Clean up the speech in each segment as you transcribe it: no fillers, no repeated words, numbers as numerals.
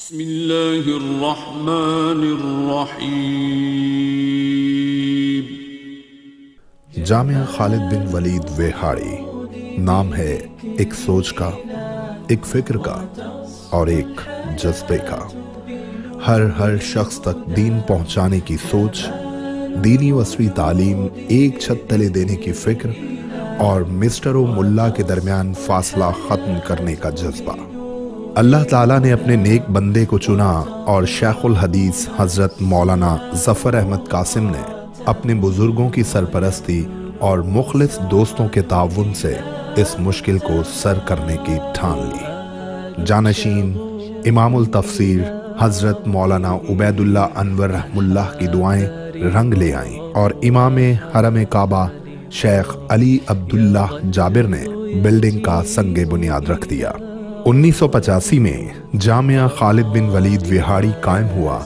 بسم اللہ الرحمن الرحیم۔ جامعہ خالد بن ولید ویہاڑی نام ہے ایک سوچ کا، ایک فکر کا اور ایک جذبے کا۔ ہر شخص تک دین پہنچانے کی سوچ، دینی و عصری تعلیم ایک چھت تلے دینے کی فکر اور مسٹر و ملا کے درمیان فاصلہ ختم کرنے کا جذبہ۔ اللہ تعالیٰ نے اپنے نیک بندے کو چنا اور شیخ الحدیث حضرت مولانا ظفر احمد قاسم نے اپنے بزرگوں کی سرپرستی اور مخلص دوستوں کے تعاون سے اس مشکل کو سر کرنے کی ٹھان لی۔ جانشین امام التفسیر حضرت مولانا عبید اللہ انور رحم اللہ کی دعائیں رنگ لے آئیں اور امام حرم کعبہ شیخ علی عبداللہ جابر نے بلڈنگ کا سنگ بنیاد رکھ دیا۔ 1985 میں جامعہ خالد بن ولید ویہاڑی قائم ہوا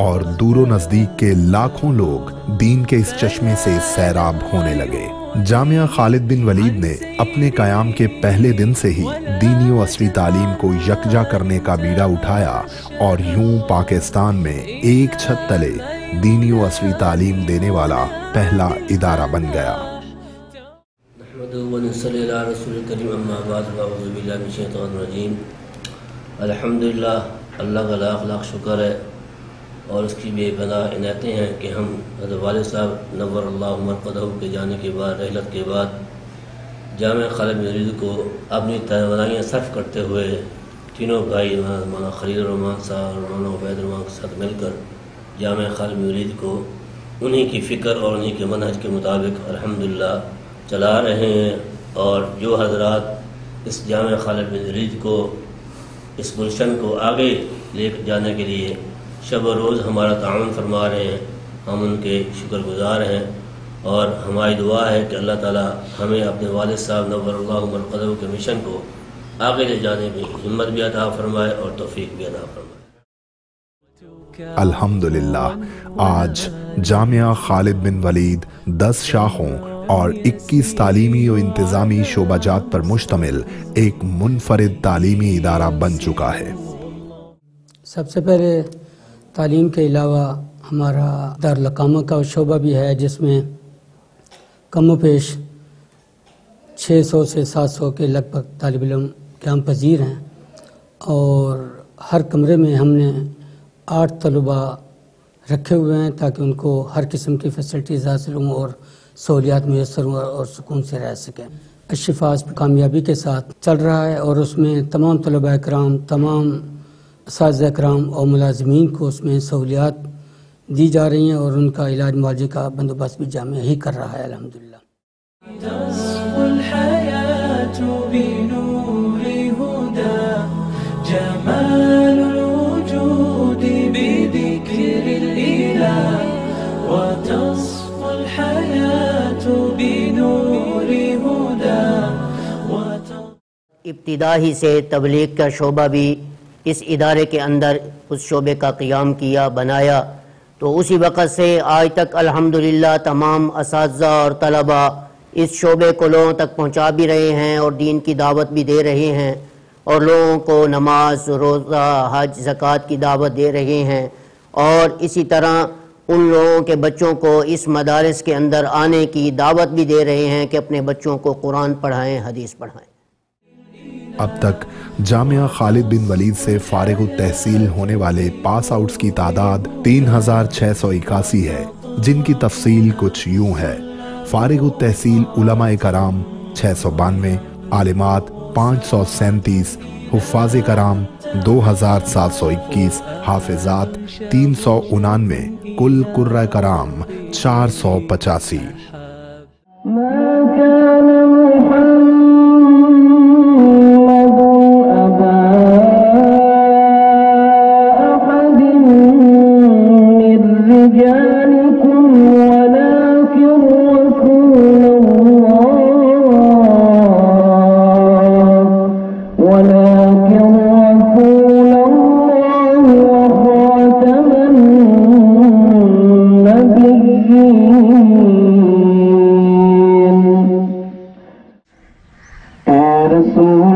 اور دور و نزدیک کے لاکھوں لوگ دین کے اس چشمے سے سیراب ہونے لگے۔ جامعہ خالد بن ولید نے اپنے قیام کے پہلے دن سے ہی دینی و عصری تعلیم کو یکجا کرنے کا بیڑا اٹھایا اور یوں پاکستان میں ایک چھت تلے دینی و عصری تعلیم دینے والا پہلا ادارہ بن گیا۔ ونصلی علی رسول کریم اما بعد اعوذ باللہ من الشیطان الرجیم۔ الحمدللہ، اللہ کا لاکھ لاکھ شکر ہے اور اس کی بے پناہ عنایتیں ہیں کہ ہم حضرت والد صاحب نور اللہ مرقدہ کے جانے کے بعد، رحلت کے بعد، جامعہ خالد بن ولید کو اپنی توانائیاں صرف کرتے ہوئے تینوں بھائی مولانا خلیل الرحمان صاحب اور مولانا عبید الرحمان کے ساتھ مل کر جامعہ خالد بن ولید کو انہی کی فکر اور انہی کے منہج کے مطابق الحمدللہ چلا رہے ہیں، اور جو حضرات اس جامعہ خالد بن ولید کو، اس گلشن کو آگے لے جانے کے لیے شب و روز ہمارا تعاون فرما رہے ہیں، ہم ان کے شکر گزار ہیں، اور ہماری دعا ہے کہ اللہ تعالیٰ ہمیں اپنے والد صاحب نور اللہ مرقدہ کے مشن کو آگے لے جانے میں ہمت بھی عطا فرمائے اور توفیق بھی عطا فرمائے۔ الحمدللہ آج جامعہ خالد بن ولید 10 شاخوں اور 21 تعلیمی و انتظامی شعبہ جات پر مشتمل ایک منفرد تعلیمی ادارہ بن چکا ہے۔ سب سے پہلے تعلیم کے علاوہ ہمارا دارالاقامہ کا شعبہ بھی ہے، جس میں کم و بیش 600 سے 700 کے لگ بھگ طالب علم قیام پذیر ہیں، اور ہر کمرے میں ہم نے 8 طلباء رکھے ہوئے ہیں تاکہ ان کو ہر قسم کی فیسلٹیز حاصل ہوں اور سہولیات میسر ہوں اور سکون سے رہ سکیں۔ الشفا کامیابی کے ساتھ چل رہا ہے، اور اس میں تمام طلباء کرام، تمام اساتذہ کرام اور ملازمین کو اس میں سہولیات دی جا رہی ہیں، اور ان کا علاج معالجے کا بندوبست بھی جامعہ ہی کر رہا ہے الحمدللہ۔ ابتدا ہی سے تبلیغ کا شعبہ بھی اس ادارے کے اندر اس شعبے کا قیام کیا، بنایا، تو اسی وقت سے آج تک الحمدللہ تمام اساتذہ اور طلباء اس شعبے کو لوگوں تک پہنچا بھی رہے ہیں اور دین کی دعوت بھی دے رہے ہیں، اور لوگوں کو نماز، روزہ، حج، زکوٰۃ کی دعوت دے رہے ہیں، اور اسی طرح ان لوگوں کے بچوں کو اس مدارس کے اندر آنے کی دعوت بھی دے رہے ہیں کہ اپنے بچوں کو قرآن پڑھائیں، حدیث پڑھائیں۔ اب تک جامعہ خالد بن ولید سے فارغ التحصیل ہونے والے پاس آؤٹس کی تعداد 3681 ہے، جن کی تفصیل کچھ یوں ہے۔ فارغ التحصیل علماء کرام 692، عالمات 537، حفاظ کرام 2721، حافظات 399، کل قرۂ کرام 485۔ رسول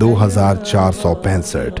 2465,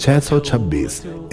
626,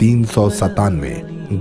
397,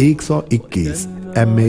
121, MA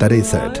63।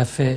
FA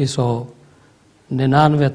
1999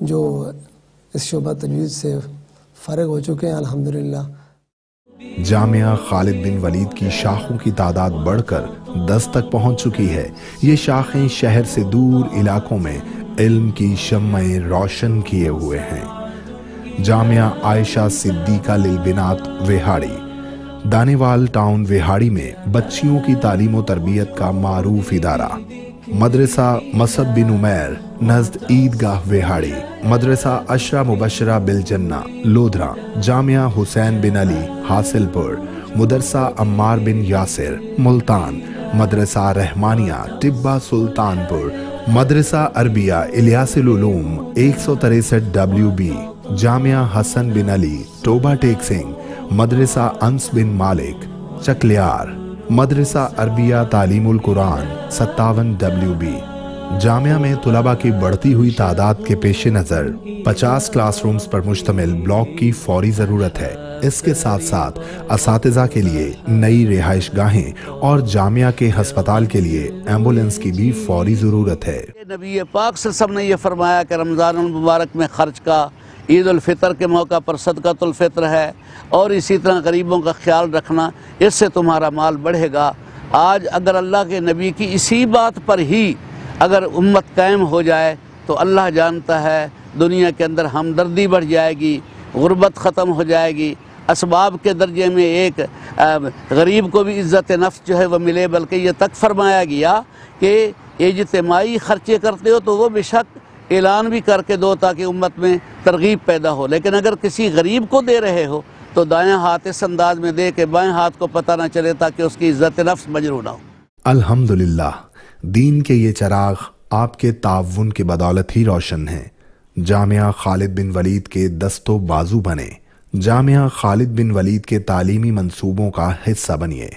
جو اس شعبہ تجوید سے فارغ ہو چکے ہیں الحمدللہ۔ جامعہ خالد بن ولید کی شاخوں کی تعداد بڑھ کر 10 تک پہنچ چکی ہے۔ یہ شاخیں شہر سے دور علاقوں میں علم کی شمعیں روشن کیے ہوئے ہیں۔ جامعہ عائشہ صدیقہ للبنات وہاڑی، دانیوال ٹاؤن وہاڑی میں بچیوں کی تعلیم و تربیت کا معروف ادارہ۔ مدرسہ مصعب بن عمیر نزد عیدگاہ وہاڑی، مدرسہ عشرہ مبشرہ بالجنہ لودھرا، جامعہ حسین بن علی حاصل پور، مدرسہ عمار بن یاسر ملتان، مدرسہ رحمانیہ ٹبہ سلطان پور، مدرسہ عربیہ الیاس العلوم 163 WB، جامعہ حسن بن علی ٹوبہ ٹیک سنگھ، مدرسہ انس بن مالک چکلیار، مدرسہ عربیہ تعلیم القرآن 57 WB۔ جامعہ میں طلباء کی بڑھتی ہوئی تعداد کے پیش نظر 50 کلاس رومز پر مشتمل بلاک کی فوری ضرورت ہے۔ اس کے ساتھ ساتھ اساتذہ کے لیے نئی رہائش گاہیں اور جامعہ کے ہسپتال کے لیے ایمبولینس کی بھی فوری ضرورت ہے۔ نبی پاک صلی اللہ علیہ وسلم نے یہ فرمایا کہ رمضان المبارک میں خرچ کا، عید الفطر کے موقع پر صدقۃ الفطر ہے، اور اسی طرح غریبوں کا خیال رکھنا، اس سے تمہارا مال بڑھے گا۔ آج اگر اللہ کے نبی کی اسی بات پر ہی اگر امت قائم ہو جائے تو اللہ جانتا ہے دنیا کے اندر ہمدردی بڑھ جائے گی، غربت ختم ہو جائے گی، اسباب کے درجے میں ایک غریب کو بھی عزت نفس جو ہے وہ ملے، بلکہ یہ تک فرمایا گیا کہ اجتماعی خرچے کرتے ہو تو وہ بے شک اعلان بھی کر کے دو تاکہ امت میں ترغیب پیدا ہو، لیکن اگر کسی غریب کو دے رہے ہو تو دائیں ہاتھ اس انداز میں دے کہ بائیں ہاتھ کو پتہ نہ چلے تاکہ اس کی عزت نفس مجروح نہ ہو۔ الحمدللہ، دین کے یہ چراغ آپ کے تعاون کی بدولت ہی روشن ہیں۔ جامعہ خالد بن ولید کے دست و بازو بنے، جامعہ خالد بن ولید کے تعلیمی منصوبوں کا حصہ بنیے۔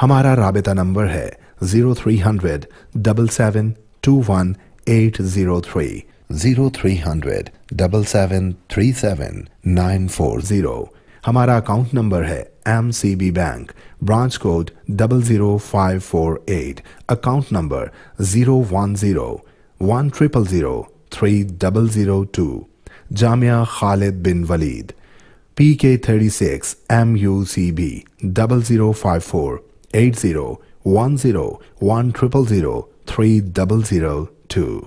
ہمارا رابطہ نمبر ہے 0300 7721 803 0300 7737 940۔ ہمارا اکاؤنٹ نمبر ہے MCB bank, branch code 00548، account number 01010030002۔ Jamia Khalid bin Walid, PK 36 MUCB 0054 80 10 10 3002۔